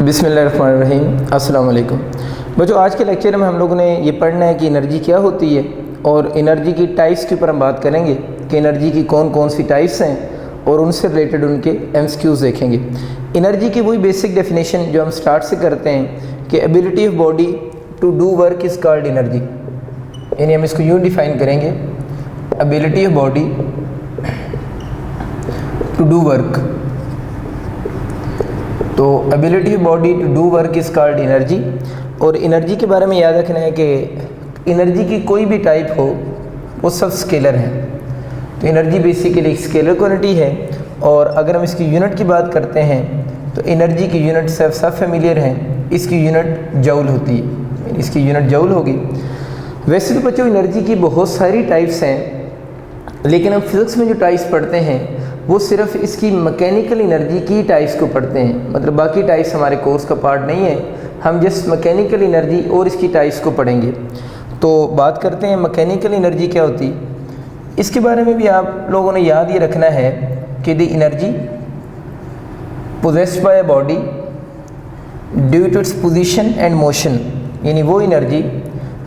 बिस्मिल्लाहिर्रहमानिर्रहीम। अस्सलाम वालेकुम बच्चों, आज के लेक्चर में हम लोगों ने ये पढ़ना है कि एनर्जी क्या होती है और एनर्जी की टाइप्स के ऊपर हम बात करेंगे कि एनर्जी की कौन कौन सी टाइप्स हैं और उनसे रिलेटेड उनके एमसीक्यूज़ देखेंगे। एनर्जी की वही बेसिक डेफिनेशन जो हम स्टार्ट से करते हैं कि ability of body to do work is called energy, यानी हम इसको यूँ डिफ़ाइन करेंगे, ability of body to do work. तो ability of body to do work is called energy. और एनर्जी के बारे में याद रखना है कि एनर्जी की कोई भी टाइप हो वो सब स्केलर हैं। तो एनर्जी बेसिकली एक स्केलर क्वांटिटी है। और अगर हम इसकी यूनिट की बात करते हैं तो एनर्जी की यूनिट सब फेमिलियर हैं, इसकी यूनिट जूल होती है, इसकी यूनिट जूल होगी। वैसे तो बच्चों एनर्जी की बहुत सारी टाइप्स हैं, लेकिन हम फिज़िक्स में जो टाइप्स पढ़ते हैं वो सिर्फ इसकी मैकेनिकल एनर्जी की टाइप्स को पढ़ते हैं, मतलब बाकी टाइप्स हमारे कोर्स का पार्ट नहीं है। हम जस्ट मैकेनिकल एनर्जी और इसकी टाइप्स को पढ़ेंगे। तो बात करते हैं मैकेनिकल एनर्जी क्या होती। इसके बारे में भी आप लोगों ने याद ये रखना है कि the energy possessed by a body due to its position and motion, यानी वो एनर्जी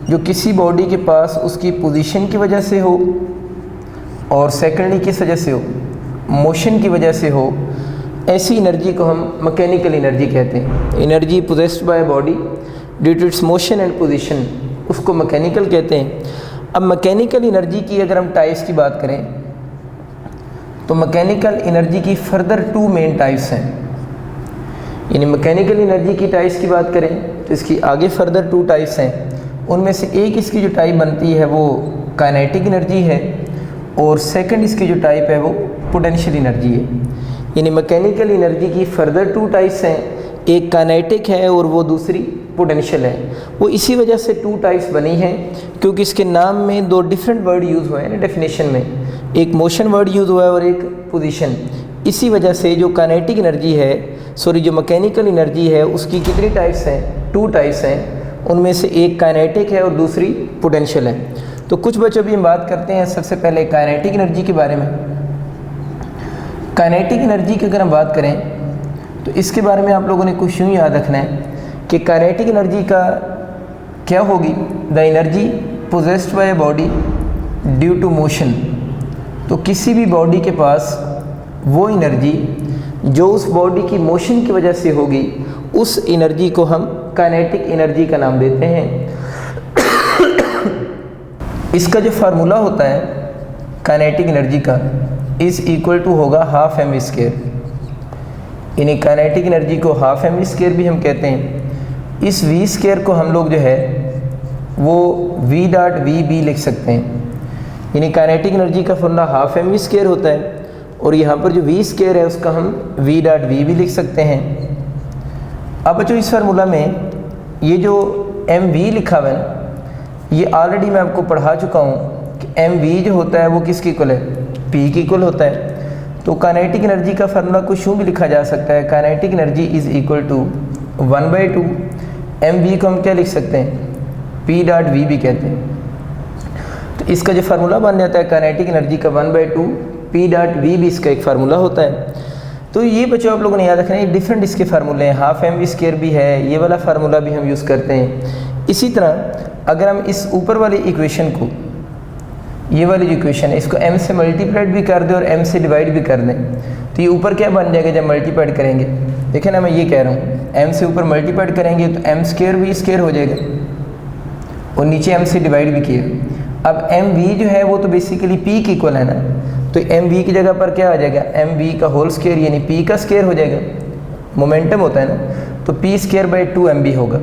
जो किसी बॉडी के पास उसकी पोजीशन की वजह से हो और सेकेंडली किस वजह से हो, मोशन की वजह से हो, ऐसी एनर्जी को हम मैकेनिकल एनर्जी कहते हैं। Energy possessed by body due to its motion and position, उसको मैकेनिकल कहते हैं। अब मैकेनिकल एनर्जी की अगर हम टाइप्स की बात करें तो मैकेनिकल एनर्जी की फर्दर टू मेन टाइप्स हैं। यानी मैकेनिकल एनर्जी की टाइप्स की बात करें तो इसकी आगे फर्दर टू टाइप्स हैं। उनमें से एक इसकी जो टाइप बनती है वो काइनेटिक एनर्जी है और सेकंड इसकी जो टाइप है वो पोटेंशियल एनर्जी है। यानी मैकेनिकल एनर्जी की फर्दर टू टाइप्स हैं, एक काइनेटिक है और वो दूसरी पोटेंशियल है। वो इसी वजह से टू टाइप्स बनी हैं क्योंकि इसके नाम में दो डिफरेंट वर्ड यूज़ हुए हैं ना डेफिनेशन में, एक मोशन वर्ड यूज़ हुआ है और एक पोजीशन। इसी वजह से जो काइनेटिक एनर्जी है, जो मैकेनिकल एनर्जी है, उसकी कितनी टाइप्स हैं, टू टाइप्स हैं। उनमें से एक काइनेटिक है और दूसरी पोटेंशियल है। तो कुछ बच्चों भी हम बात करते हैं सबसे पहले काइनेटिक एनर्जी के बारे में। काइनेटिक एनर्जी की अगर हम बात करें तो इसके बारे में आप लोगों ने कुछ यूँ याद रखना है कि काइनेटिक एनर्जी का क्या होगी, the energy possessed by body due to motion. तो किसी भी बॉडी के पास वो एनर्जी जो उस बॉडी की मोशन की वजह से होगी, उस एनर्जी को हम काइनेटिक एनर्जी का नाम देते हैं। इसका जो फार्मूला होता है काइनेटिक एनर्जी का इज़ इक्वल टू होगा हाफ एम स्क्वायर। यानी काइनेटिक एनर्जी को हाफ एम स्क्वायर भी हम कहते हैं। इस वी स्क्वायर को हम लोग जो है वो वी डॉट वी बी लिख सकते हैं। यानी काइनेटिक एनर्जी का फॉर्मूला हाफ एम स्क्वायर होता है और यहाँ पर जो वी स्क्वायर है उसका हम वी डॉट वी भी लिख सकते हैं। अब बच्चों इस फार्मूला में ये जो एम वी लिखा हुआ है ये ऑलरेडी मैं आपको पढ़ा चुका हूँ कि एम वी जो होता है वो किसके इक्वल है, पी के इक्वल होता है। तो काइनेटिक एनर्जी का फार्मूला कुछ यूँ भी लिखा जा सकता है, kinetic energy is equal to 1/2 M V को हम क्या लिख सकते हैं, पी डॉट वी भी कहते हैं। तो इसका जो फार्मूला बन जाता है काइनेटिक एनर्जी का 1/2 पी डॉट वी भी इसका एक फार्मूला होता है। तो ये बच्चों आप लोगों ने याद रखना है, डिफरेंट इसके फार्मूले हैं, हाफ एम वी स्क्वायर भी है, ये वाला फार्मूला भी हम यूज़ करते हैं। इसी तरह अगर हम इस ऊपर वाली इक्वेशन को, ये वाली जो इक्वेशन है, इसको m से मल्टीप्लाइड भी कर दें और m से डिवाइड भी कर दें तो ये ऊपर क्या बन जाएगा जब मल्टीप्लाइड करेंगे। देखिए ना, मैं ये कह रहा हूँ m से ऊपर मल्टीप्लाइड करेंगे तो m स्क्वायर भी स्क्वायर हो जाएगा और नीचे m से डिवाइड भी किया। अब एम वी जो है वो तो बेसिकली p की इक्वल है ना, तो एम वी की जगह पर क्या आ जाएगा, एम वी का होल स्क्वायर यानी p का स्क्वायर हो जाएगा, मोमेंटम होता है ना, तो p स्क्वायर बाई 2mv होगा।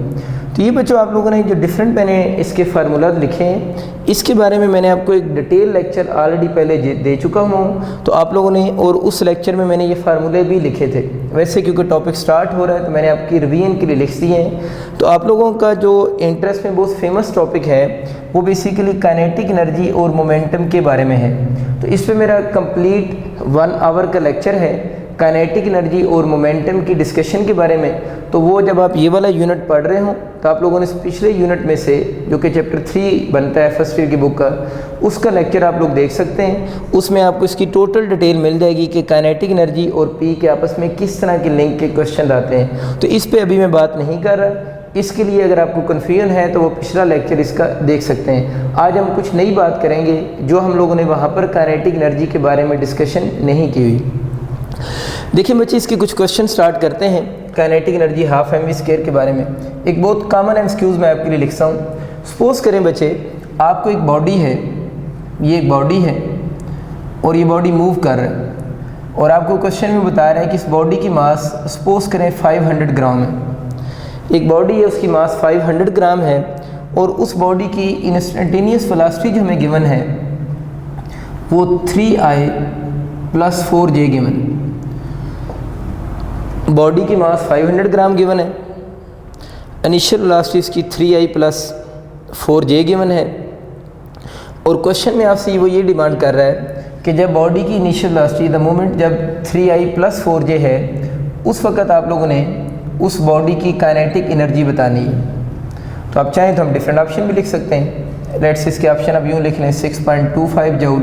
तो ये बच्चों आप लोगों ने जो डिफरेंट मैंने इसके फार्मूला लिखे हैं इसके बारे में मैंने आपको एक डिटेल लेक्चर ऑलरेडी पहले दे चुका हूँ। तो आप लोगों ने, और उस लेक्चर में मैंने ये फार्मूले भी लिखे थे। वैसे क्योंकि टॉपिक स्टार्ट हो रहा है तो मैंने आपकी रिवीजन के लिए लिख दिए हैं। तो आप लोगों का जो इंटरेस्ट में बहुत फेमस टॉपिक है वो बेसिकली काइनेटिक एनर्जी और मोमेंटम के बारे में है। तो इस पर मेरा कंप्लीट 1 आवर का लेक्चर है काइनेटिक एनर्जी और मोमेंटम की डिस्कशन के बारे में, तो वो जब आप ये वाला यूनिट पढ़ रहे हो तो आप लोगों ने पिछले यूनिट में से जो कि चैप्टर 3 बनता है फर्स्ट ईयर की बुक का, उसका लेक्चर आप लोग देख सकते हैं। उसमें आपको इसकी टोटल डिटेल मिल जाएगी कि काइनेटिक एनर्जी और पी के आपस में किस तरह के लिंक के क्वेश्चन आते हैं। तो इस पर अभी मैं बात नहीं कर रहा। इसके लिए अगर आपको कन्फ्यूजन है तो वो पिछला लेक्चर इसका देख सकते हैं। आज हम कुछ नई बात करेंगे जो हम लोगों ने वहाँ पर काइनेटिक एनर्जी के बारे में डिस्कशन नहीं की हुई। देखिए बच्चे, इसके कुछ क्वेश्चन स्टार्ट करते हैं kinetic energy half M V square के बारे में। एक बहुत कॉमन एमसीक्यूज मैं आपके लिए लिखता हूँ। सपोज करें बच्चे, आपको एक बॉडी है, ये एक बॉडी है और ये बॉडी मूव कर रहा है और आपको क्वेश्चन में बता रहा है कि इस बॉडी की मास सपोज करें 500 ग्राम है। एक बॉडी है, उसकी मास 500 ग्राम है और उस बॉडी की इंस्टेंटेनियस वेलोसिटी जो हमें गिवन है वो 3I + 4J गिवन है। बॉडी की मास 500 ग्राम गिवन है, इनिशियल वेलोसिटी इसकी 3I + 4J गिवन है और क्वेश्चन में आपसे वो ये डिमांड कर रहा है कि जब बॉडी की इनिशियल वेलोसिटी द मोमेंट जब 3I + 4J है उस वक़्त आप लोगों ने उस बॉडी की काइनेटिक एनर्जी बतानी है। तो आप चाहें तो हम डिफरेंट ऑप्शन भी लिख सकते हैं। लेट्स इसके ऑप्शन आप यूँ लिख लें 6.25 जूल,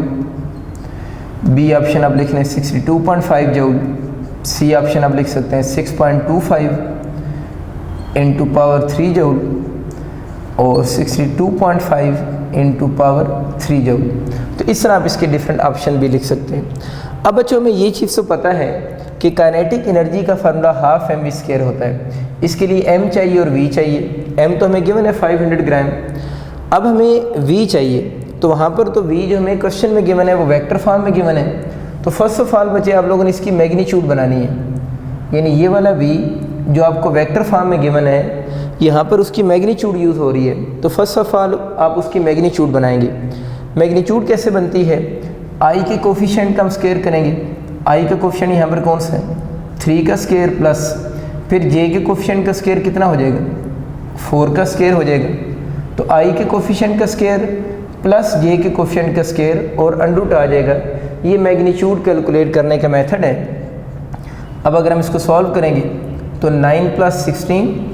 बी ऑप्शन आप लिख लें 62.5 जूल, सी ऑप्शन आप लिख सकते हैं 6.25 × पावर 3 जूल और 62.5 × पावर 3 जूल। तो इस तरह आप इसके डिफरेंट ऑप्शन भी लिख सकते हैं। अब बच्चों में ये चीज़ तो पता है कि काइनेटिक एनर्जी का formula half M V square होता है। इसके लिए m चाहिए और v चाहिए। m तो हमें गिवन है 500 ग्राम, अब हमें v चाहिए। तो वहाँ पर तो v जो हमें क्वेश्चन में गिवन है वो वेक्टर फॉर्म में गिवन है। तो फर्स्ट ऑफ ऑल बच्चे आप लोगों ने इसकी मैग्नीट्यूड बनानी है, यानी ये वाला v जो आपको वेक्टर फॉर्म में गिवन है यहाँ पर उसकी मैग्नीट्यूड यूज़ हो रही है। तो फर्स्ट ऑफ ऑल आप उसकी मैग्नीट्यूड बनाएंगे। मैग्नीट्यूड कैसे बनती है? i के कोफिशिएंट का हम स्क्वायर करेंगे। i का कोफिशिएंट यहाँ पर कौन सा है? 3 का स्क्वायर प्लस फिर j के कोफिशिएंट का स्क्वायर कितना हो जाएगा? 4 का स्क्वायर हो जाएगा। तो i के कोफिशिएंट का स्क्वायर प्लस j के कोफिशिएंट का स्क्वायर और अंडर आ जाएगा। ये मैग्नीट्यूड कैलकुलेट करने का मेथड है। अब अगर हम इसको सॉल्व करेंगे तो 9 + 16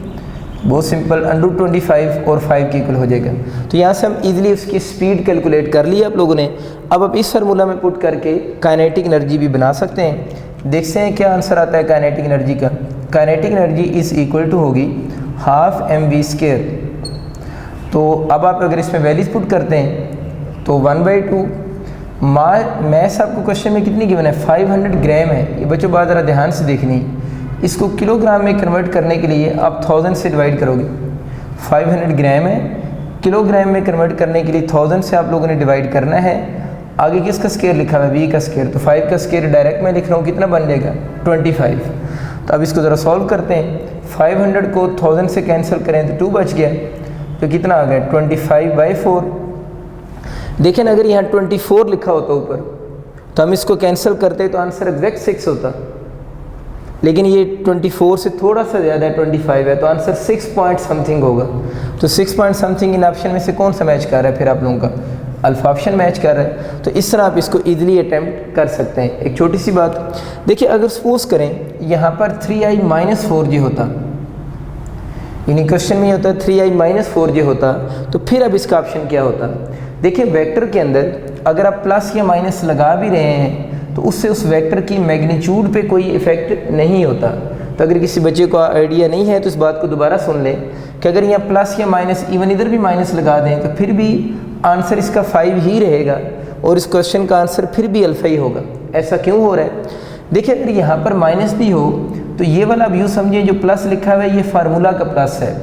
बहुत सिंपल √25 और 5 के इक्वल हो जाएगा। तो यहाँ से हम इजीली उसकी स्पीड कैलकुलेट कर ली आप लोगों ने। अब आप इस फार्मूला में पुट करके काइनेटिक एनर्जी भी बना सकते हैं। देखते हैं क्या आंसर आता है काइनेटिक एनर्जी का। Kinetic energy is equal to होगी हाफ एम वी स्क्वायर। तो अब आप अगर इसमें वैल्यूज पुट करते हैं तो 1/2 मैथ्स आपको क्वेश्चन में कितनी गिवन है? 500 ग्राम है। ये बच्चों बात ज़रा ध्यान से देखनी, इसको किलोग्राम में कन्वर्ट करने के लिए आप 1000 से डिवाइड करोगे। 500 ग्राम है, किलोग्राम में कन्वर्ट करने के लिए 1000 से आप लोगों ने डिवाइड करना है। आगे किसका स्क्वायर लिखा हुआ है? v का स्क्वायर। तो 5 का स्क्वायर डायरेक्ट मैं लिख रहा हूँ, कितना बन जाएगा? 25। तो अब इसको ज़रा सॉल्व करते हैं। 500 को 1000 से कैंसिल करें तो 2 बच गया, तो कितना आ गया? 25/4। देखें ना, अगर यहाँ 24 लिखा होता ऊपर तो हम इसको कैंसिल करते तो आंसर एग्जैक्ट 6 होता, लेकिन ये 24 से थोड़ा सा ज़्यादा है, 25 है, तो आंसर 6 पॉइंट समथिंग होगा। तो 6 पॉइंट समथिंग इन ऑप्शन में से कौन सा मैच कर रहा है? फिर आप लोगों का अल्फा ऑप्शन मैच कर रहा है। तो इस तरह आप इसको इजीली अटैम्प्ट कर सकते हैं। एक छोटी सी बात देखिए, अगर सपोज करें यहाँ पर 3I - 4J होता, यानी क्वेश्चन में होता 3I - 4J होता, तो फिर अब इसका ऑप्शन क्या होता? देखिए, वेक्टर के अंदर अगर आप प्लस या माइनस लगा भी रहे हैं तो उससे उस वेक्टर की मैग्नीट्यूड पे कोई इफेक्ट नहीं होता। तो अगर किसी बच्चे को आइडिया नहीं है तो इस बात को दोबारा सुन लें कि अगर यहाँ प्लस या माइनस, इवन इधर भी माइनस लगा दें तो फिर भी आंसर इसका 5 ही रहेगा और इस क्वेश्चन का आंसर फिर भी अल्फा ही होगा। ऐसा क्यों हो रहा है? देखिए, अगर यहाँ पर माइनस भी हो तो ये वाला अब यूँ समझिए जो प्लस लिखा हुआ है ये फार्मूला का प्लस है,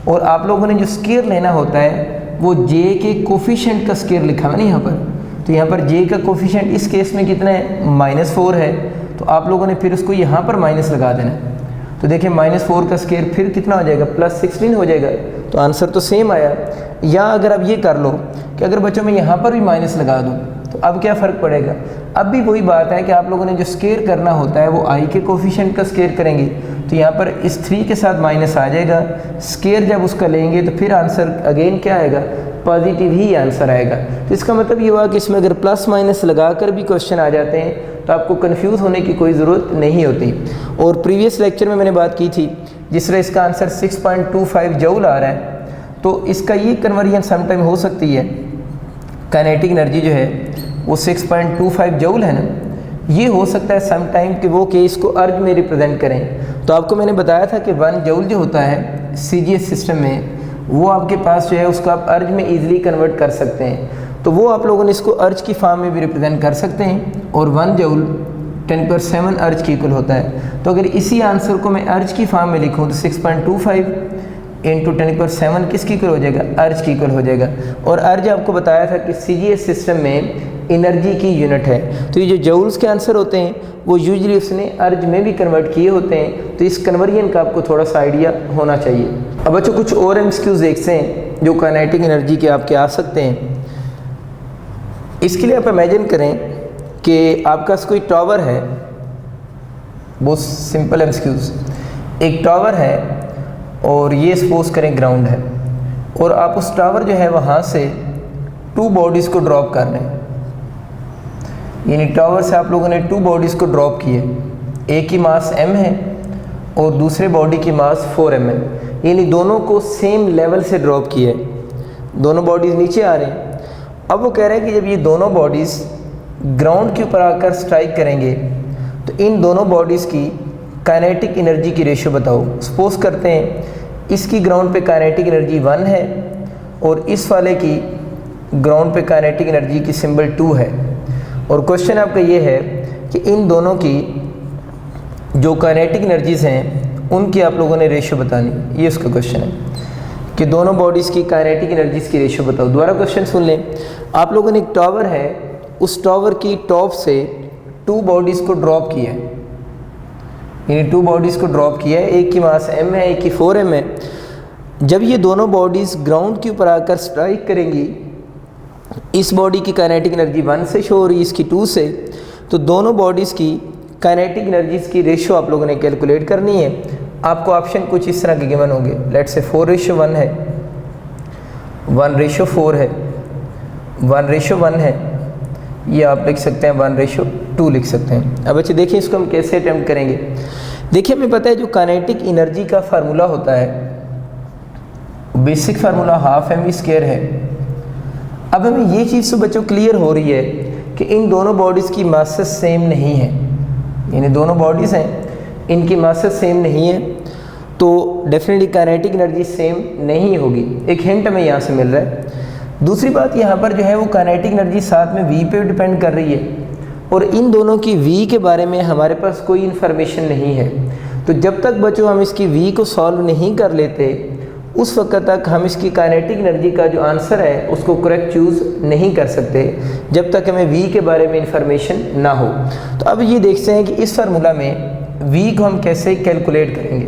और आप लोगों ने जो स्क्वायर लेना होता है वो j के कोफिशिएंट का स्क्वायर लिखा हुआ है ना यहाँ पर। तो यहाँ पर j का कोफिशिएंट इस केस में कितना है? -4 है। तो आप लोगों ने फिर उसको यहाँ पर माइनस लगा देना है। तो देखिए, -4 का स्क्वायर फिर कितना हो जाएगा? +16 हो जाएगा। तो आंसर तो सेम आया। या अगर आप ये कर लो कि अगर बच्चों में यहाँ पर भी माइनस लगा दूँ तो अब क्या फ़र्क पड़ेगा? अब भी वही बात है कि आप लोगों ने जो स्क्वायर करना होता है वो i के कोफिशिएंट का स्क्वायर करेंगे। तो यहाँ पर इस 3 के साथ माइनस आ जाएगा, स्क्वायर जब उसका लेंगे तो फिर आंसर अगेन क्या आएगा? पॉजिटिव ही आंसर आएगा। तो इसका मतलब ये हुआ कि इसमें अगर प्लस माइनस लगा कर भी क्वेश्चन आ जाते हैं तो आपको कंफ्यूज होने की कोई ज़रूरत नहीं होती। और प्रीवियस लेक्चर में मैंने बात की थी, जिस तरह इसका आंसर 6.25 जूल आ रहा है, तो इसका ये कन्वर्जन समटाइम हो सकती है, काइनेटिक एनर्जी जो है वो 6.25 जूल है ना, ये हो सकता है सम टाइम कि वो केस को अर्ज में रिप्रेजेंट करें। तो आपको मैंने बताया था कि 1 जूल जो होता है सीजीएस सिस्टम में, वो आपके पास जो है उसको आप अर्ज में इजीली कन्वर्ट कर सकते हैं। तो वो आप लोगों ने इसको अर्ज की फॉर्म में भी रिप्रेजेंट कर सकते हैं, और 1 जूल 10⁻7 अर्ज के इक्वल होता है। तो अगर इसी आंसर को मैं अर्ज की फॉर्म में लिखूँ तो 6.25 इंटू 10⁻7 किसकी इक्वल हो जाएगा, अर्ज की इक्वल हो जाएगा। और अर्ज आपको बताया था कि सीजीएस सिस्टम में एनर्जी की यूनिट है। तो ये जो जूल्स के आंसर होते हैं वो यूजुअली उसने अर्ज में भी कन्वर्ट किए होते हैं। तो इस कन्वर्जन का आपको थोड़ा सा आइडिया होना चाहिए। अब बच्चों कुछ और एमसीक्यूज देखते हैं जो काइनेटिक एनर्जी के आपके आ सकते हैं। इसके लिए आप इमेजिन करें कि आपका कोई टावर है, बहुत सिंपल एमसीक्यूज। एक टावर है और ये सपोज करें ग्राउंड है, और आप उस टावर जो है वहाँ से 2 बॉडीज़ को ड्रॉप कर रहे हैं। यानी टावर से आप लोगों ने 2 बॉडीज़ को ड्रॉप किए, एक की मास m है और दूसरे बॉडी की मास 4m है। यानी दोनों को सेम लेवल से ड्रॉप किया है, दोनों बॉडीज़ नीचे आ रहे हैं। अब वो कह रहे हैं कि जब ये दोनों बॉडीज़ ग्राउंड के ऊपर आकर स्ट्राइक करेंगे तो इन दोनों बॉडीज़ की काइनेटिक एनर्जी की रेशियो बताओ। सपोज करते हैं इसकी ग्राउंड पे काइनेटिक एनर्जी 1 है और इस वाले की ग्राउंड पे काइनेटिक एनर्जी की सिंबल 2 है। और क्वेश्चन आपका ये है कि इन दोनों की जो काइनेटिक एनर्जीज़ हैं उनकी आप लोगों ने रेशियो बतानी। ये उसका क्वेश्चन है कि दोनों बॉडीज़ की काइनेटिक एनर्जीज़ की रेशियो बताओ। दोबारा क्वेश्चन सुन लें। आप लोगों ने एक टावर है, उस टावर की टॉप से 2 बॉडीज़ को ड्रॉप किया है, यानी 2 बॉडीज़ को ड्रॉप किया है, एक की मास m है, एक की 4m है। जब ये दोनों बॉडीज़ ग्राउंड के ऊपर आकर स्ट्राइक करेंगी, इस बॉडी की काइनेटिक एनर्जी 1 से शो हो रही है, इसकी 2 से, तो दोनों बॉडीज़ की काइनेटिक एनर्जीज़ की रेशियो आप लोगों ने कैलकुलेट करनी है। आपको ऑप्शन कुछ इस तरह के गिवन होंगे। लेट्स से 4:1 है, 1:4 है, 1:1 है, ये आप लिख सकते हैं 1:2 लिख सकते हैं। अब अच्छा देखिए इसको हम कैसे अटेम्प्ट करेंगे। देखिए हमें पता है जो काइनेटिक एनर्जी का फार्मूला होता है, बेसिक फार्मूला 12mv² है। अब हमें ये चीज़ तो बच्चों क्लियर हो रही है कि इन दोनों बॉडीज़ की मासेस सेम नहीं है, यानी दोनों बॉडीज़ हैं इनकी मासेस सेम नहीं है, तो डेफिनेटली काइनेटिक एनर्जी सेम नहीं होगी। एक हिंट हमें यहाँ से मिल रहा है। दूसरी बात यहाँ पर जो है वो काइनेटिक एनर्जी साथ में v पे डिपेंड कर रही है, और इन दोनों की v के बारे में हमारे पास कोई इन्फॉर्मेशन नहीं है। तो जब तक बच्चों हम इसकी v को सॉल्व नहीं कर लेते उस वक्त तक हम इसकी काइनेटिक एनर्जी का जो आंसर है उसको करेक्ट चूज़ नहीं कर सकते, जब तक हमें v के बारे में इन्फॉर्मेशन ना हो। तो अब ये देखते हैं कि इस फार्मूला में v को हम कैसे कैलकुलेट करेंगे।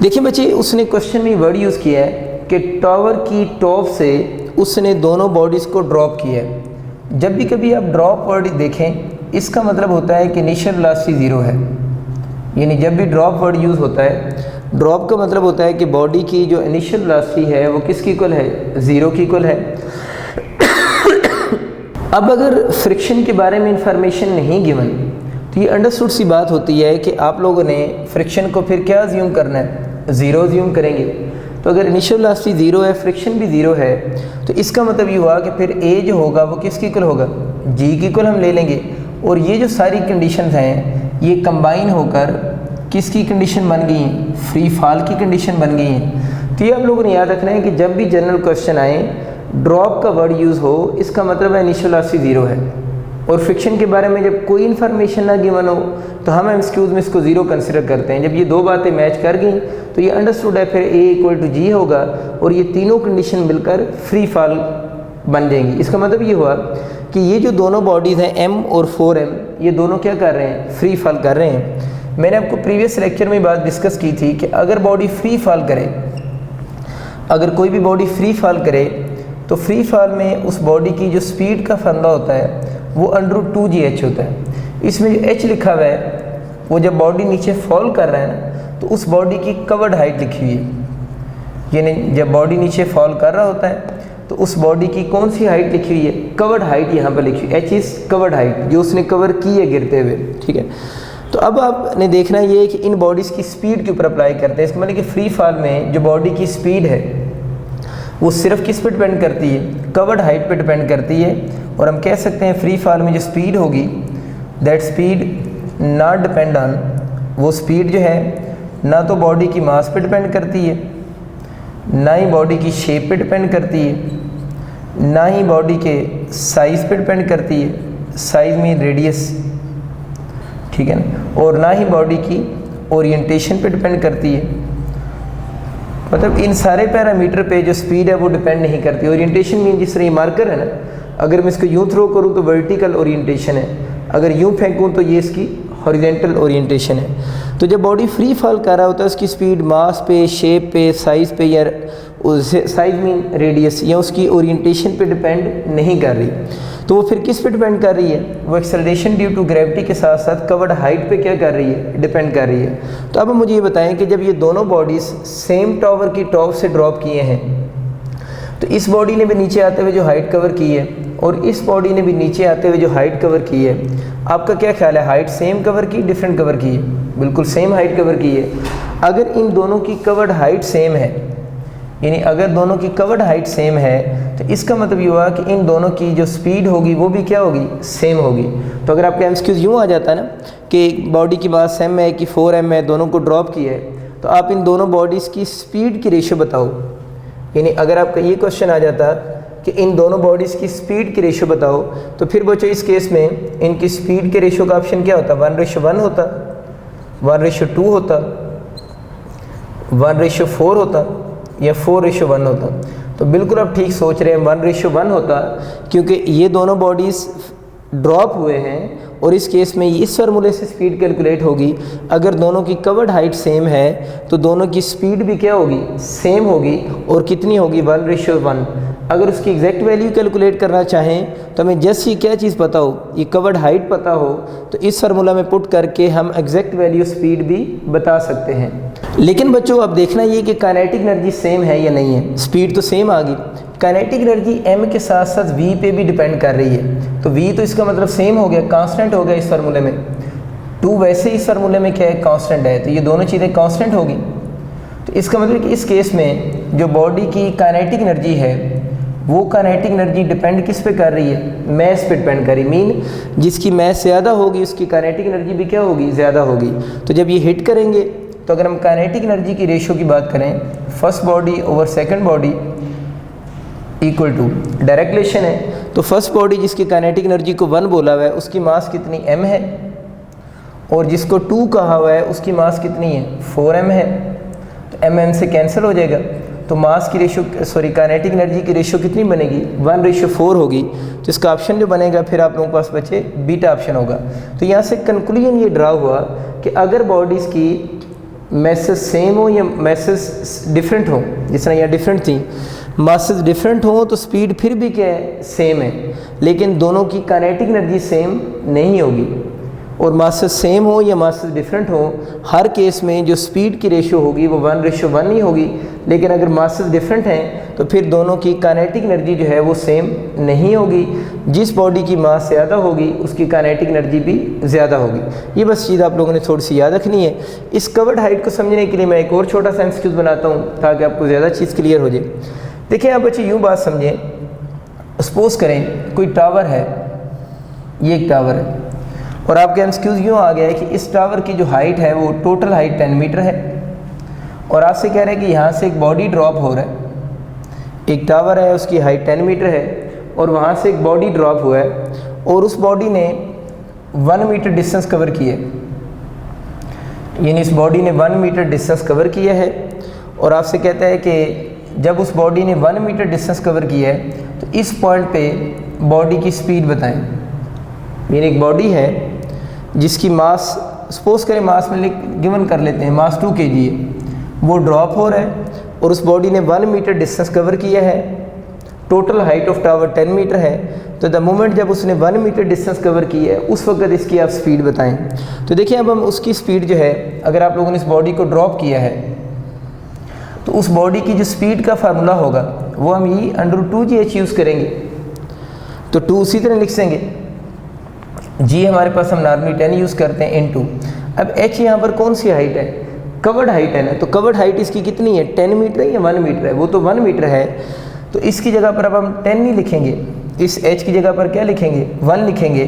देखिए बच्चे, उसने क्वेश्चन में वर्ड यूज़ किया है कि टावर की टॉप से उसने दोनों बॉडीज़ को ड्रॉप किया है। जब भी कभी आप ड्रॉप वर्ड देखें, इसका मतलब होता है कि इनिशियल वेलोसिटी 0 है। यानी जब भी ड्रॉप वर्ड यूज़ होता है, ड्रॉप का मतलब होता है कि बॉडी की जो इनिशियल वेलोसिटी है वो किसकी इक्वल है, 0 की इक्वल है। अब अगर फ्रिक्शन के बारे में इंफॉर्मेशन नहीं गिवन तो ये अंडरस्टूड सी बात होती है कि आप लोगों ने फ्रिक्शन को फिर क्या अज्यूम करना है, 0 अज्यूम करेंगे। तो अगर इनिशियल वेलोसिटी 0 है, फ्रिक्शन भी 0 है, तो इसका मतलब ये हुआ कि फिर ए जो होगा वो किसकी इक्वल होगा, जी की इक्वल हम ले लेंगे। और ये जो सारी कंडीशंस हैं ये कंबाइन होकर किसकी कंडीशन बन गई हैं, फ्री फॉल की कंडीशन बन गई हैं। तो ये आप लोगों ने याद रखना है कि जब भी जनरल क्वेश्चन आए, ड्रॉप का वर्ड यूज़ हो, इसका मतलब है इनिशियल वेलोसिटी 0 है। और फ्रिक्शन के बारे में जब कोई इन्फॉर्मेशन ना गिवन हो तो हम एमसीक्यूज में इसको 0 कंसिडर करते हैं। जब ये दो बातें मैच कर गई तो ये अंडरस्टूड है फिर A = G होगा, और ये तीनों कंडीशन मिलकर फ्री फॉल बन जाएंगी। इसका मतलब ये हुआ कि ये जो दोनों बॉडीज़ हैं M और 4M, ये दोनों क्या कर रहे हैं, फ्री फॉल कर रहे हैं। मैंने आपको प्रीवियस लेक्चर में बात डिस्कस की थी कि अगर बॉडी फ्री फॉल करे, अगर कोई भी बॉडी फ्री फॉल करे तो फ्री फॉल में उस बॉडी की जो स्पीड का फंदा होता है वो √2gh होता है। इसमें जो h लिखा हुआ है वो जब बॉडी नीचे फॉल कर रहा है ना, तो उस बॉडी की कवर्ड हाइट लिखी हुई है। यानी जब बॉडी नीचे फॉल कर रहा होता है तो उस बॉडी की कौन सी हाइट लिखी हुई है, कवर्ड हाइट यहाँ पर लिखी हुई है, एच इज़ कवर्ड हाइट, जो उसने कवर की है गिरते हुए, ठीक है। तो अब आपने देखना ये है कि इन बॉडीज़ की स्पीड के ऊपर अप्लाई करते हैं। इसका मतलब कि फ्री फॉल में जो बॉडी की स्पीड है वो सिर्फ किस पे डिपेंड करती है, कवर्ड हाइट पे डिपेंड करती है। और हम कह सकते हैं फ्री फॉल में जो स्पीड होगी that speed not depend on, वो स्पीड जो है ना तो बॉडी की मास पे डिपेंड करती है, ना ही बॉडी की शेप पे डिपेंड करती है, ना ही बॉडी के साइज़ पे डिपेंड करती है, साइज़ में रेडियस, ठीक है ना, और ना ही बॉडी की ओरिएंटेशन पे डिपेंड करती है। मतलब इन सारे पैरामीटर पे जो स्पीड है वो डिपेंड नहीं करती। ओरिएंटेशन मीन जिस तरह ये मार्कर है ना, अगर मैं इसको यूँ थ्रो करूँ तो वर्टिकल ओरिएंटेशन है, अगर यूँ फेंकूँ तो ये इसकी हॉरिजॉन्टल ओरिएंटेशन है। तो जब बॉडी फ्री फॉल कर रहा होता है उसकी स्पीड मास पे, शेप पे, साइज़ पे या साइज़ मीन रेडियस या उसकी ओरिएंटेशन पे डिपेंड नहीं कर रही, तो वो फिर किस पे डिपेंड कर रही है, वो एक्सेलरेशन ड्यू टू ग्रेविटी के साथ साथ कवर्ड हाइट पे क्या कर रही है, डिपेंड कर रही है। तो अब मुझे ये बताएं कि जब ये दोनों बॉडीज़ सेम टावर की टॉप से ड्रॉप किए हैं, तो इस बॉडी ने भी नीचे आते हुए जो हाइट कवर की है और इस बॉडी ने भी नीचे आते हुए जो हाइट कवर की है, आपका क्या ख्याल है, हाइट सेम कवर की, डिफरेंट कवर की है? बिल्कुल सेम हाइट कवर की है। अगर इन दोनों की कवर्ड हाइट सेम है, यानी अगर दोनों की कवर्ड हाइट सेम है, तो इसका मतलब ये हुआ कि इन दोनों की जो स्पीड होगी वो भी क्या होगी, सेम होगी। तो अगर आपके एमसीक्यूज़ यूँ आ जाता है ना कि बॉडी की मास m है कि 4m है, दोनों को ड्रॉप किया है, तो आप इन दोनों बॉडीज़ की स्पीड की रेशो बताओ। यानी अगर आपका ये क्वेश्चन आ जाता कि इन दोनों बॉडीज़ की स्पीड की रेशो बताओ, तो फिर बच्चों इस केस में इनकी स्पीड के रेशो का ऑप्शन क्या होता, 1:1 होता, 1:2 होता, 1:4 होता या 4:1 होता। तो बिल्कुल आप ठीक सोच रहे हैं, 1:1 होता, क्योंकि ये दोनों बॉडीज़ ड्रॉप हुए हैं और इस केस में इस फार्मूले से स्पीड कैलकुलेट होगी। अगर दोनों की कवर्ड हाइट सेम है तो दोनों की स्पीड भी क्या होगी, सेम होगी, और कितनी होगी, 1:1। अगर उसकी एग्जैक्ट वैल्यू कैलकुलेट करना चाहें तो हमें जैसे ही क्या चीज़ पता हो, ये कवर्ड हाइट पता हो, तो इस फार्मूला में पुट करके हम एग्जैक्ट वैल्यू स्पीड भी बता सकते हैं। लेकिन बच्चों अब देखना ये कि काइनेटिक एनर्जी सेम है या नहीं है। स्पीड तो सेम आ गई, काइनेटिक एनर्जी m के साथ साथ v पे भी डिपेंड कर रही है, तो v तो इसका मतलब सेम हो गया, कांस्टेंट हो गया इस फार्मूले में। 2 वैसे इस फार्मूले में क्या है, कांस्टेंट है, तो ये दोनों चीज़ें कांस्टेंट होगी। तो इसका मतलब कि इस केस में जो बॉडी की काइनेटिक एनर्जी है वो काइनेटिक एनर्जी डिपेंड किस पे कर रही है, मैस पे डिपेंड कर रही है। मीन जिसकी मैस ज़्यादा होगी उसकी काइनेटिक एनर्जी भी क्या होगी, ज़्यादा होगी। तो जब ये हिट करेंगे तो अगर हम काइनेटिक एनर्जी की रेशो की बात करें, first body over second body equal to direct relation है, तो फर्स्ट बॉडी जिसकी काइनेटिक एनर्जी को 1 बोला हुआ है उसकी मास कितनी m है, और जिसको 2 कहा हुआ है उसकी मास कितनी है, 4m है। तो m से कैंसिल हो जाएगा, तो मास की रेशो काइनेटिक एनर्जी की रेशो कितनी बनेगी, 1:4 होगी। तो इसका ऑप्शन जो बनेगा फिर आप लोगों के पास बचे बीटा ऑप्शन होगा। तो यहाँ से कंक्लूजन ये ड्रा हुआ कि अगर बॉडीज़ की मैसेज सेम हो या मैसेज डिफरेंट हो, जिस तरह यहाँ डिफरेंट थी, मासेस डिफरेंट हो तो स्पीड फिर भी क्या है, सेम है, लेकिन दोनों की काइनेटिक एनर्जी सेम नहीं होगी। और मासेस सेम हो या मासेस डिफरेंट हो, हर केस में जो स्पीड की रेशो होगी वो 1:1 ही होगी। लेकिन अगर मासेस डिफरेंट हैं तो फिर दोनों की काइनेटिक एनर्जी जो है वो सेम नहीं होगी। जिस बॉडी की मास ज़्यादा होगी उसकी काइनेटिक एनर्जी भी ज़्यादा होगी। ये बस चीज़ आप लोगों ने थोड़ी सी याद रखनी है। इस कवर्ड हाइट को समझने के लिए मैं एक और छोटा सा एमसीक्यू बनाता हूँ ताकि आपको ज़्यादा चीज़ क्लियर हो जाए। देखिए आप बच्चे यूँ बात समझें, सपोज करें कोई टावर है, ये एक टावर है, और आपके एमसीक्यूज़ यूँ आ गया है कि इस टावर की जो हाइट है वो टोटल हाइट 10 मीटर है, और आपसे कह रहे हैं कि यहाँ से एक बॉडी ड्रॉप हो रहा है। एक टावर है उसकी हाइट 10 मीटर है और वहाँ से एक बॉडी ड्रॉप हुआ है और उस बॉडी ने 1 मीटर डिस्टेंस कवर किया है, यानी इस बॉडी ने 1 मीटर डिस्टेंस कवर किया है। और आपसे कहता है कि जब उस बॉडी ने 1 मीटर डिस्टेंस कवर किया है तो इस पॉइंट पे बॉडी की स्पीड बताएं। यानी एक बॉडी है जिसकी मास, सपोज करें मास में गिवन कर लेते हैं, मास 2 kg है, वो ड्रॉप हो रहा है और उस बॉडी ने 1 मीटर डिस्टेंस कवर किया है, total height of tower 10 metre है। तो द मोमेंट जब उसने 1 मीटर डिस्टेंस कवर की है उस वक्त इसकी आप स्पीड बताएं। तो देखिए अब हम उसकी स्पीड जो है, अगर आप लोगों ने इस बॉडी को ड्रॉप किया है तो उस बॉडी की जो स्पीड का फार्मूला होगा वो हम ये √2gh यूज़ करेंगे। तो 2 उसी तरह लिख देंगे, g हमारे पास हम नॉर्मली 10 यूज़ करते हैं इनटू, अब h यहाँ पर कौन सी हाइट है, कवर्ड हाइट है ना, तो कवर्ड हाइट इसकी कितनी है, 10 मीटर है या 1 मीटर है, वो तो 1 मीटर है, तो इसकी जगह पर अब हम 10 नहीं लिखेंगे, इस h की जगह पर क्या लिखेंगे, 1 लिखेंगे,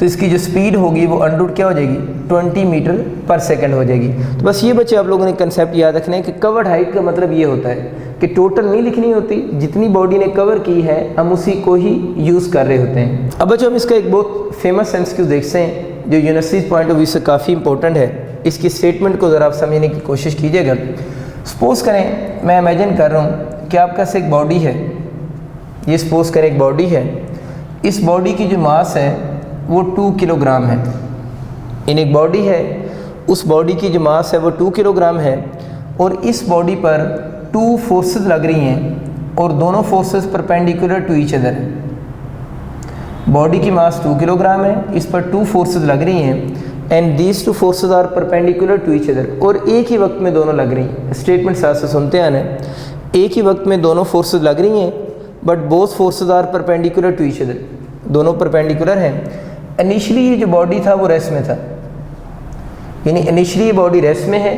तो इसकी जो स्पीड होगी वो √, क्या हो जाएगी, 20 मीटर पर सेकंड हो जाएगी। तो बस ये बच्चे आप लोगों ने कंसेप्ट याद रखना है कि कवर्ड हाइट का मतलब ये होता है कि टोटल नहीं लिखनी होती, जितनी बॉडी ने कवर की है हम उसी को ही यूज़ कर रहे होते हैं। अब बच्चों हम इसका एक बहुत फेमस एमसीक्यू देखते हैं जो यूनिवर्सिटी पॉइंट ऑफ व्यू से काफ़ी इंपॉर्टेंट है, इसकी स्टेटमेंट को ज़रा आप समझने की कोशिश कीजिएगा। सपोज करें, मैं इमेजिन कर रहा हूँ कि आपके पास एक बॉडी है, ये सपोज करें एक बॉडी है, इस बॉडी की जो मास है वो 2 किलोग्राम है, इन एक बॉडी है, उस बॉडी की जो मास है वो 2 किलोग्राम है, और इस बॉडी पर 2 फोर्सेस लग रही हैं और दोनों forces perpendicular to each other है। बॉडी की मास 2 किलोग्राम है, इस पर 2 फोर्सेस लग रही हैं and these 2 forces are perpendicular to each other, और एक ही वक्त में दोनों लग रही हैं। स्टेटमेंट साथ से सुनते आना, एक ही वक्त में दोनों फोर्सेस लग रही हैं but both forces are perpendicular to each other, दोनों परपेंडिकुलर हैं। इनिशियली ये जो बॉडी था वो रेस्ट में था, यानी इनिशियली ये बॉडी रेस्ट में है,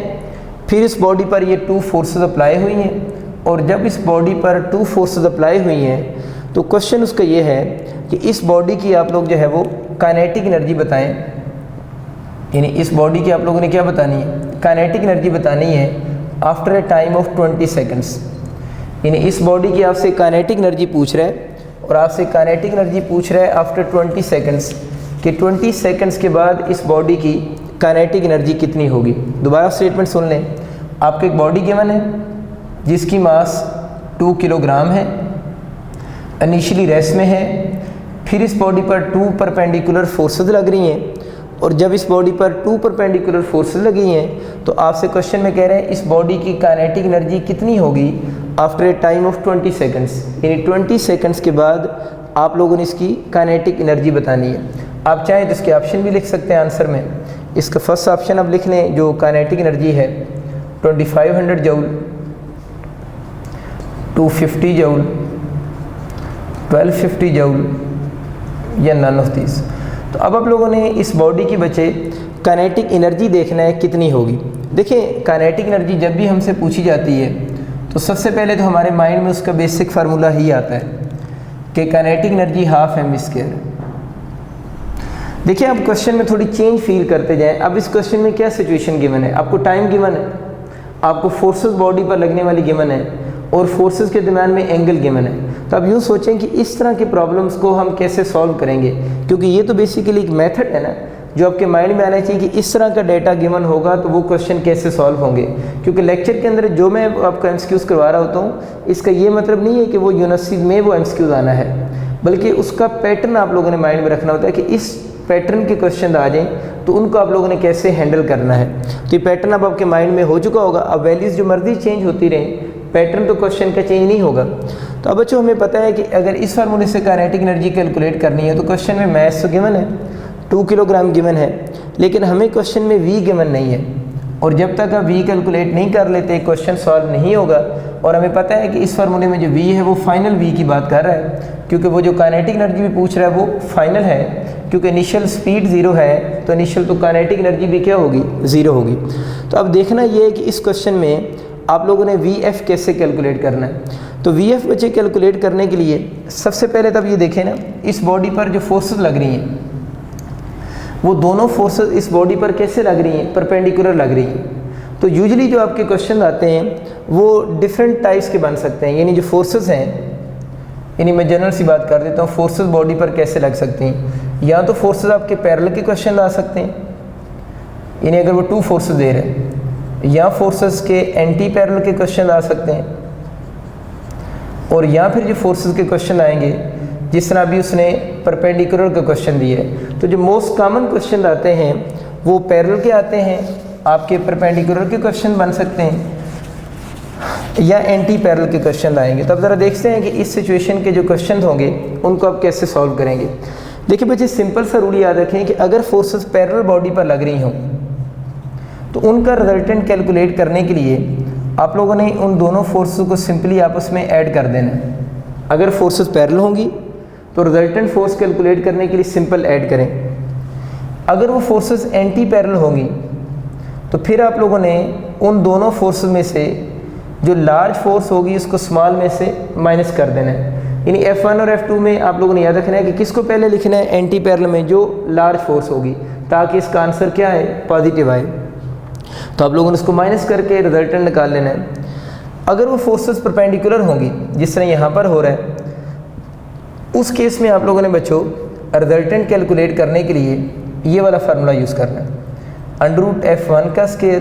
फिर इस बॉडी पर ये 2 फोर्सेस अप्लाई हुई हैं, और जब इस बॉडी पर 2 फोर्सेस अप्लाई हुई हैं तो क्वेश्चन उसका ये है कि इस बॉडी की आप लोग जो है वो काइनेटिक एनर्जी बताएं, यानी इस बॉडी की आप लोगों ने क्या बतानी है, काइनेटिक एनर्जी बतानी है after a time of 20 seconds. यानी इस बॉडी की आपसे काइनेटिक एनर्जी पूछ रहा है, और आपसे काइनेटिक एनर्जी पूछ रहा है आफ्टर 20 सेकंड्स, कि 20 सेकंड्स के बाद इस बॉडी की काइनेटिक एनर्जी कितनी होगी। दोबारा स्टेटमेंट सुन लें, आपको एक बॉडी गिवन है जिसकी मास 2 किलोग्राम है, इनिशियली रेस्ट में है, फिर इस बॉडी पर 2 परपेंडिकुलर फोर्सेस लग रही हैं, और जब इस बॉडी पर 2 परपेंडिकुलर फोर्सेस लगी हैं तो आपसे क्वेश्चन में कह रहे हैं इस बॉडी की काइनेटिक एनर्जी कितनी होगी after a time of 20 seconds, यानी 20 सेकंड्स के बाद आप लोगों ने इसकी काइनेटिक एनर्जी बतानी है। आप चाहें तो इसके ऑप्शन भी लिख सकते हैं आंसर में। इसका फर्स्ट ऑप्शन आप लिख लें, जो काइनेटिक एनर्जी है 2500 जूल, 250 जूल, 1250 जूल या नन ऑफ दिस। तो अब आप लोगों ने इस बॉडी की बचे काइनेटिक एनर्जी देखना है कितनी होगी। देखिए, काइनेटिक एनर्जी जब भी हमसे पूछी जाती है तो सबसे पहले तो हमारे माइंड में उसका बेसिक फार्मूला ही आता है कि काइनेटिक एनर्जी ½ m²। देखिए, आप क्वेश्चन में थोड़ी चेंज फील करते जाएं। अब इस क्वेश्चन में क्या सिचुएशन गिवन है, आपको टाइम गिवन है, आपको फोर्सेस बॉडी पर लगने वाली गिवन है, और फोर्सेस के दरम्यान में एंगल गिवन है। तो अब यूँ सोचें कि इस तरह के प्रॉब्लम्स को हम कैसे सॉल्व करेंगे, क्योंकि ये तो बेसिकली एक मेथड है ना जो आपके माइंड में आना चाहिए कि इस तरह का डेटा गिवन होगा तो वो क्वेश्चन कैसे सॉल्व होंगे। क्योंकि लेक्चर के अंदर जो मैं आपको एमसीक्यूज़ करवा रहा होता हूँ, इसका ये मतलब नहीं है कि वो यूनिवर्सिटी में वो एमसीक्यूज़ आना है, बल्कि उसका पैटर्न आप लोगों ने माइंड में रखना होता है कि इस पैटर्न के क्वेश्चन आ जाएँ तो उनको आप लोगों ने कैसे हैंडल करना है। तो ये पैटर्न अब आपके माइंड में हो चुका होगा। अब वैल्यूज़ जो मर्जी चेंज होती रहें, पैटर्न तो क्वेश्चन का चेंज नहीं होगा। तो अब बच्चों हमें पता है कि अगर इस फार्मूले से काइनेटिक एनर्जी कैलकुलेट करनी है तो क्वेश्चन में मैथ तो गिवन है, 2 किलोग्राम गिवन है, लेकिन हमें क्वेश्चन में वी गिवन नहीं है, और जब तक आप वी कैलकुलेट नहीं कर लेते क्वेश्चन सॉल्व नहीं होगा। और हमें पता है कि इस फार्मूले में जो वी है वो फाइनल वी की बात कर रहा है, क्योंकि वो जो काइनेटिक एनर्जी भी पूछ रहा है वो फाइनल है, क्योंकि इनिशियल स्पीड 0 है तो इनिशियल तो काइनेटिक एनर्जी भी क्या होगी, 0 होगी। तो अब देखना ये है कि इस क्वेश्चन में आप लोगों ने वी एफ कैसे कैलकुलेट करना है। तो वी एफ बच्चे कैलकुलेट करने के लिए सबसे पहले तब ये देखें ना, इस बॉडी पर जो फोर्सेस लग रही हैं वो दोनों फोर्सेस इस बॉडी पर कैसे लग रही हैं, परपेंडिकुलर लग रही हैं। तो यूजुअली जो आपके क्वेश्चन आते हैं वो डिफरेंट टाइप्स के बन सकते हैं, यानी जो फोर्सेस हैं, यानी मैं जनरल सी बात कर देता हूँ, फोर्सेस बॉडी पर कैसे लग सकते हैं। या तो फोर्सेस आपके पैरेलल के क्वेश्चन आ सकते हैं, यानी अगर वो 2 फोर्सेस दे रहे हैं, या फोर्सेस के एंटी पैरेलल के क्वेश्चन आ सकते हैं, और या फिर जो फोर्सेस के क्वेश्चन आएंगे जिस तरह अभी उसने परपेंडिकुलर का क्वेश्चन दिया है। तो जो मोस्ट कॉमन क्वेश्चन आते हैं वो पैरेलल के आते हैं, आपके परपेंडिकुलर के क्वेश्चन बन सकते हैं, या एंटी पैरेलल के क्वेश्चन आएंगे। तो अब ज़रा देखते हैं कि इस सिचुएशन के जो क्वेश्चन होंगे उनको आप कैसे सॉल्व करेंगे। देखिए बच्चे, सिंपल सा रूल याद रखें कि अगर फोर्सेस पैरेलल बॉडी पर लग रही हों तो उनका रिजल्टेंट कैलकुलेट करने के लिए आप लोगों ने उन दोनों फोर्सेस को सिंपली आपस में ऐड कर देना है। अगर फोर्सेस पैरेलल होंगी तो रिजल्टेंट फोर्स कैलकुलेट करने के लिए सिंपल ऐड करें। अगर वो फोर्सेस एंटी पैरेलल होंगी तो फिर आप लोगों ने उन दोनों फोर्सेस में से जो लार्ज फोर्स होगी उसको स्मॉल में से माइनस कर देना है। यानी F1 और F2 में आप लोगों ने याद रखना है कि किसको पहले लिखना है, एंटी पैरेलल में जो लार्ज फोर्स होगी, ताकि इसका आंसर क्या है, पॉजिटिव आए। तो आप लोगों ने इसको माइनस करके रिजल्टेंट निकाल लेना है। अगर वो फोर्सेस परपेंडिकुलर होंगी जिस तरह यहाँ पर हो रहा है, उस केस में आप लोगों ने बच्चों रिजल्टेंट कैलकुलेट करने के लिए ये वाला फार्मूला यूज़ करना है, √F1 का स्क्वायर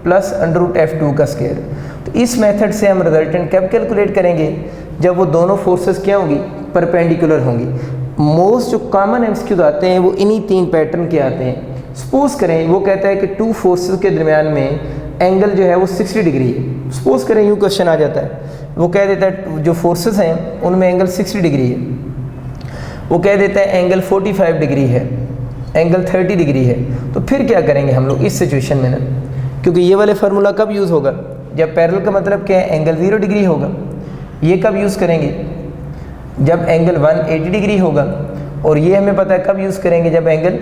प्लस √F2 का स्क्वायर। तो इस मेथड से हम रिजल्टेंट कब कैलकुलेट करेंगे, जब वो दोनों फोर्सेस क्या होंगी, परपेंडिकुलर होंगी। मोस्ट जो कॉमन एमसीक्यूज आते हैं वो इन्हीं 3 पैटर्न के आते हैं। सपोज करें वो कहता है कि 2 फोर्सेस के दरमियान में एंगल जो है वो 60 डिग्री है। सपोज करें यूँ क्वेश्चन आ जाता है, वो कह देता है जो फोर्सेस हैं उनमें एंगल 60 डिग्री है, वो कह देता है एंगल 45 डिग्री है, एंगल 30 डिग्री है। तो फिर क्या करेंगे हम लोग इस सिचुएशन में ना, क्योंकि ये वाले फार्मूला कब यूज़ होगा, जब पैरेलल का मतलब क्या है, एंगल 0 डिग्री होगा। ये कब यूज़ करेंगे, जब एंगल 180 डिग्री होगा। और ये हमें पता है कब यूज़ करेंगे, जब एंगल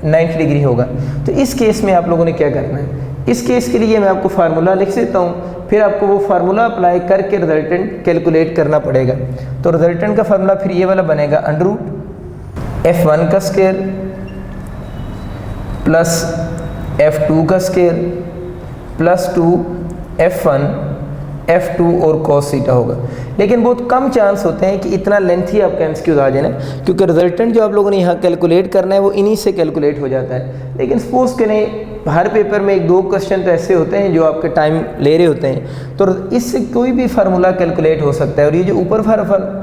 90 डिग्री होगा। तो इस केस में आप लोगों ने क्या करना है, इस केस के लिए मैं आपको फार्मूला लिख देता हूँ, फिर आपको वो फार्मूला अप्लाई करके रिजल्टेंट कैलकुलेट करना पड़ेगा। तो रिजल्टेंट का फार्मूला फिर ये वाला बनेगा, √F1 का स्क्वायर प्लस F2 का स्क्वायर प्लस 2F1 F2 और cos थीटा होगा। लेकिन बहुत कम चांस होते हैं कि इतना लेंथी आपका एमसीक्यूज आ जाए ना, क्योंकि रिजल्टेंट जो आप लोगों ने यहाँ कैलकुलेट करना है वो इन्हीं से कैलकुलेट हो जाता है। लेकिन सपोज करें हर पेपर में 1-2 क्वेश्चन तो ऐसे होते हैं जो आपके टाइम ले रहे होते हैं, तो इससे कोई भी फार्मूला कैलकुलेट हो सकता है। और ये जो ऊपर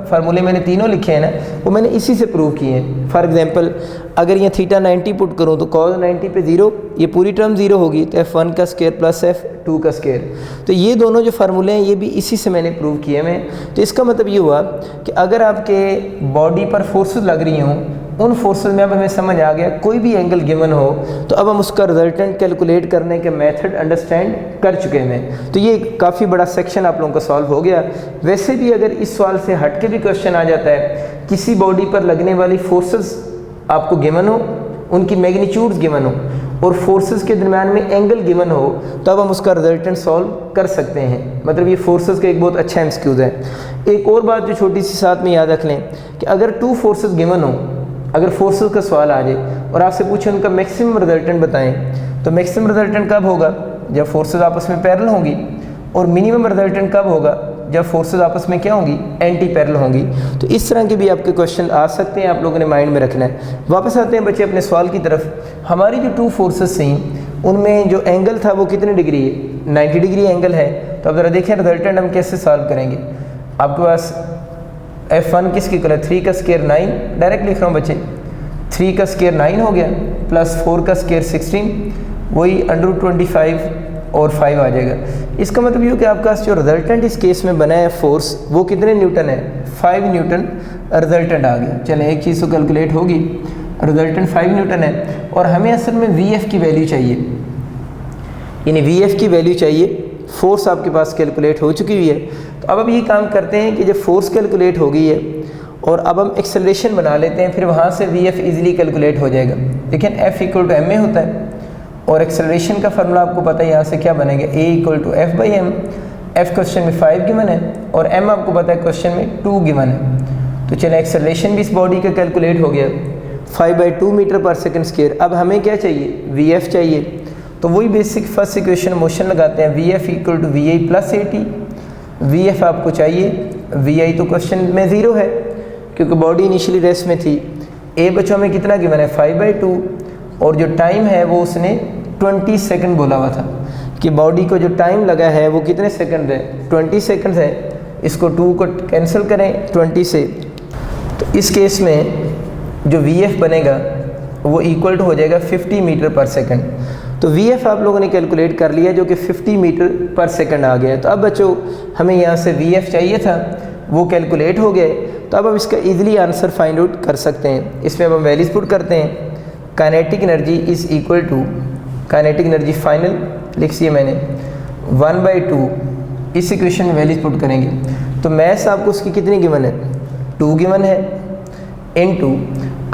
फार्मूले मैंने तीनों लिखे हैं ना, वो मैंने इसी से प्रूव किए हैं। फॉर एग्जांपल अगर ये थीटा 90 पुट करूँ तो cos 90 पे 0, ये पूरी टर्म 0 होगी, तो F1 का स्क्वायर प्लस F2 का स्क्वायर। तो ये दोनों जो फार्मूले हैं ये भी इसी से मैंने प्रूव किए हैं। तो इसका मतलब ये हुआ कि अगर आपके बॉडी पर फोर्सेस लग रही हों, उन फोर्सेस में अब हमें समझ आ गया कोई भी एंगल गिवन हो तो अब हम उसका रिजल्टेंट कैलकुलेट करने के मेथड अंडरस्टैंड कर चुके हैं। तो ये काफ़ी बड़ा सेक्शन आप लोगों का सॉल्व हो गया। वैसे भी अगर इस सवाल से हट के भी क्वेश्चन आ जाता है, किसी बॉडी पर लगने वाली फोर्सेस आपको गिवन हो, उनकी मैग्नीट्यूड्स गिवन हो और फोर्सेस के दरम्यान में एंगल गिवन हो, तो अब हम उसका रिजल्टेंट सॉल्व कर सकते हैं। मतलब ये फोर्सेस का एक बहुत अच्छा एमसीक्यूज है। एक और बात जो छोटी सी साथ में याद रख लें कि अगर 2 फोर्सेस गिवन हो, अगर फोर्सेस का सवाल आ जाए और आपसे पूछे उनका मैक्सिमम रिजल्टेंट बताएं, तो मैक्सिमम रिजल्टेंट कब होगा, जब फोर्सेस आपस में पैरेलल होंगी। और मिनिमम रिजल्टेंट कब होगा, जब फोर्सेस आपस में क्या होंगी, एंटी पैरेलल होंगी। तो इस तरह के भी आपके क्वेश्चन आ सकते हैं, आप लोगों ने माइंड में रखना है। वापस आते हैं बच्चे अपने सवाल की तरफ। हमारी जो 2 फोर्सेस थी उनमें जो एंगल था वो कितने डिग्री है, 90 डिग्री एंगल है। तो अब ज़रा देखें रिजल्टेंट हम कैसे सॉल्व करेंगे। आपके पास F1 किसकी इक्वल है, 3 का स्क्वायर 9, डायरेक्ट लिख रहा हूँ बच्चे, 3 का स्क्वायर 9 हो गया प्लस 4 का स्क्वायर 16, वही √25 और 5 आ जाएगा। इसका मतलब ये कि आपका जो रिजल्टेंट इस केस में बना है फोर्स, वो कितने न्यूटन है, 5 न्यूटन रिजल्टेंट आ गया। चलें एक चीज़ तो कैलकुलेट होगी, रिजल्टेंट 5 न्यूटन है और हमें असल में VF की वैल्यू चाहिए, यानी VF की वैल्यू चाहिए। फोर्स आपके पास कैलकुलेट हो चुकी हुई है। तो अब ये काम करते हैं कि जब फोर्स कैलकुलेट हो गई है और अब हम एक्सेलरेशन बना लेते हैं, फिर वहाँ से VF इजीली कैलकुलेट हो जाएगा। लेकिन F = ma होता है और एक्सेलरेशन का फार्मूला आपको पता है, यहाँ से क्या बनेगा, A = F/m। F क्वेश्चन में 5 गिवन है और m आपको पता है क्वेश्चन में 2 गिवन है। तो चलें एक्सेलरेशन भी इस बॉडी का कैलकुलेट हो गया, 5/2 मीटर/सेकंड स्क्वायर। अब हमें क्या चाहिए, VF चाहिए। तो वही बेसिक फर्स्ट इक्वेशन मोशन लगाते हैं, VF = VI + AT। VF आपको चाहिए, VI तो क्वेश्चन में 0 है क्योंकि बॉडी इनिशियली रेस्ट में थी। A बच्चों में कितना गिवन है, 5/2 और जो टाइम है वो उसने 20 सेकंड बोला हुआ था कि बॉडी को जो टाइम लगा है वो कितने सेकंड है, 20 सेकंड है। इसको 2 को कैंसिल करें 20 से, तो इस केस में जो VF बनेगा वो इक्वल टू हो जाएगा 50 मीटर/सेकंड। तो VF आप लोगों ने कैलकुलेट कर लिया जो कि 50 मीटर/सेकंड आ गया। तो अब बच्चों हमें यहाँ से VF चाहिए था, वो कैलकुलेट हो गए। तो अब हम इसका इजीली आंसर फाइंड आउट कर सकते हैं। इसमें अब हम वैल्यूज पुट करते हैं। Kinetic energy is equal to, kinetic energy final लिख सी मैंने 1/2 इस इक्वेशन में वैल्यूज पुट करेंगे तो मैथ्स आपको उसकी कितनी गिवन है, 2 गिवन है, इनटू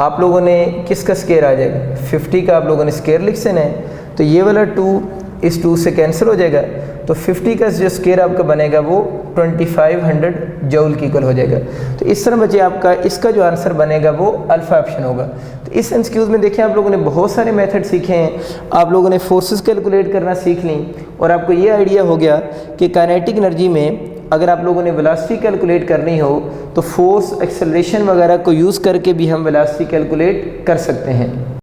आप लोगों ने किसका स्केयर आ जाएगा, 50 का आप लोगों ने स्केयर लिख देना है। तो ये वाला 2 इस 2 से कैंसिल हो जाएगा, तो 50 का जो स्केयर आपका बनेगा वो 2500 जूल की इक्वल हो जाएगा। तो इस तरह बच्चे आपका इसका जो आंसर बनेगा वो अल्फा ऑप्शन होगा। तो इस एमसीक्यूज़ में देखिए आप लोगों ने बहुत सारे मेथड सीखे हैं, आप लोगों ने फोर्सेस कैलकुलेट करना सीख ली और आपको ये आइडिया हो गया कि काइनेटिक एनर्जी में अगर आप लोगों ने वेलोसिटी कैलकुलेट करनी हो तो फोर्स, एक्सेलरेशन वगैरह को यूज़ करके भी हम वेलोसिटी कैलकुलेट कर सकते हैं।